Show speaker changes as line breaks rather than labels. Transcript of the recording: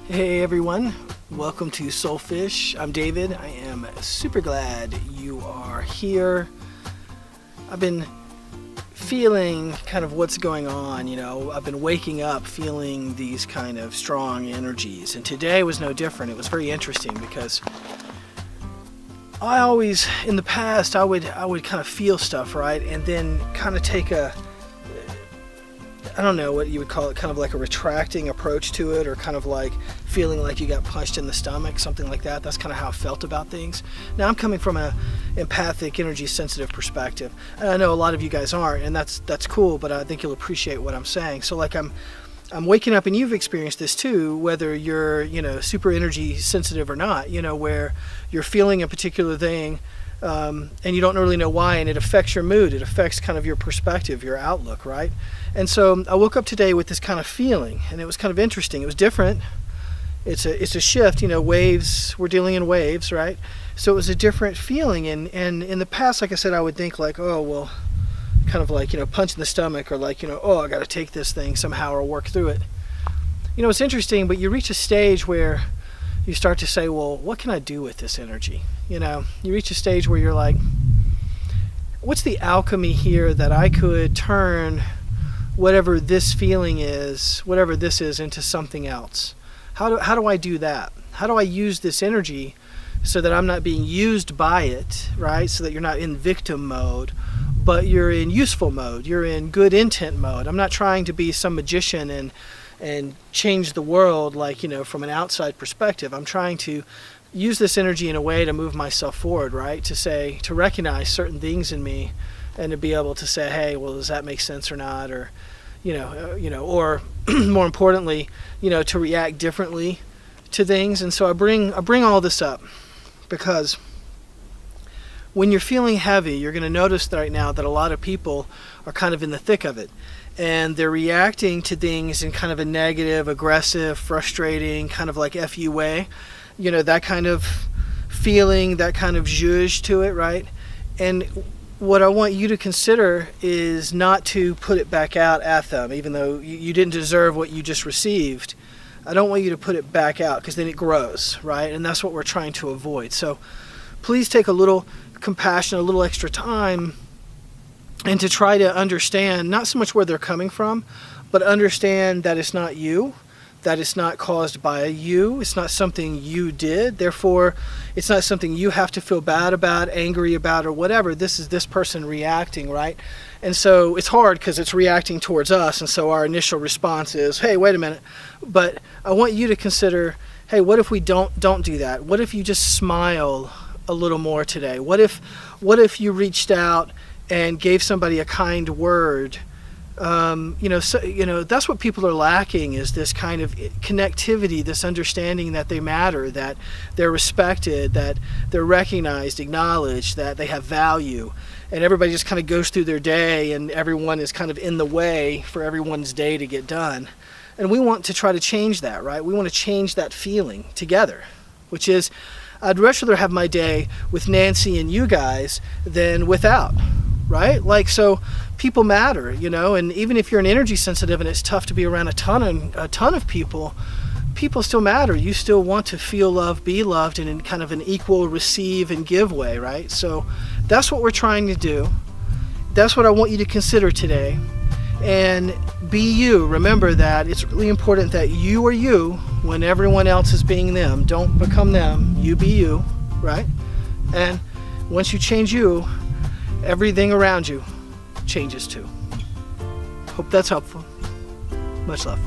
Hey everyone, welcome to Soulfish. I'm David. I am super glad you are here. I've been feeling kind of what's going on, I've been waking up feeling these kind of strong energies, and today was no different. It was very interesting because I always, in the past, I would kind of feel stuff, right? And then kind of take I don't know what you would call it, kind of like a retracting approach to it, or kind of like feeling like you got punched in the stomach, something like that. That's kind of how I felt about things. Now I'm coming from an empathic, energy sensitive perspective, and I know a lot of you guys aren't, and that's cool, but I think you'll appreciate what I'm saying. So like I'm waking up, and you've experienced this too, whether you're super energy sensitive or not, where you're feeling a particular thing, and you don't really know why, and it affects your mood. It affects kind of your perspective, your outlook, right? And so I woke up today with this kind of feeling, and it was kind of interesting. It was different. It's a shift, waves. We're dealing in waves, right? So it was a different feeling, and in the past, like I said, I would think like, oh well, kind of like punch in the stomach, or like oh, I got to take this thing somehow or work through it. It's interesting, but you reach a stage where you start to say, well, what can I do with this energy? You reach a stage where you're like, what's the alchemy here that I could turn whatever this feeling is, whatever this is, into something else? How do I do that? How do I use this energy so that I'm not being used by it, right? So that you're not in victim mode, but you're in useful mode. You're in good intent mode. I'm not trying to be some magician and change the world like, from an outside perspective. I'm trying to use this energy in a way to move myself forward, right? To recognize certain things in me, and to be able to say, hey, well, does that make sense or not? Or, or more importantly, to react differently to things. And so I bring all this up because when you're feeling heavy, you're going to notice right now that a lot of people are kind of in the thick of it. And they're reacting to things in kind of a negative, aggressive, frustrating, kind of like FU way. That kind of feeling, that kind of zhuzh to it, right? And what I want you to consider is not to put it back out at them, even though you didn't deserve what you just received. I don't want you to put it back out, because then it grows, right? And that's what we're trying to avoid. So please take a little compassion, a little extra time, and to try to understand not so much where they're coming from, but understand that it's not you, that it's not caused by you, it's not something you did, therefore it's not something you have to feel bad about, angry about, or whatever. This is this person reacting, right? And so it's hard because it's reacting towards us, and so our initial response is, hey, wait a minute. But I want you to consider, hey, what if we don't do that? What if you just smile a little more today? What if you reached out and gave somebody a kind word? That's what people are lacking, is this kind of connectivity, this understanding that they matter, that they're respected, that they're recognized, acknowledged, that they have value. And everybody just kind of goes through their day, and everyone is kind of in the way for everyone's day to get done. And we want to try to change that, right? We want to change that feeling together, which is, I'd much rather have my day with Nancy and you guys than without, right? Like, so people matter, and even if you're an energy sensitive and it's tough to be around a ton of people still matter. You still want to feel loved, be loved, and in kind of an equal receive and give way, right? So that's what we're trying to do. That's what I want you to consider today. And be you. Remember that it's really important that you are you when everyone else is being them. Don't become them. You be you, right? And once you change you, everything around you changes too. Hope that's helpful. Much love.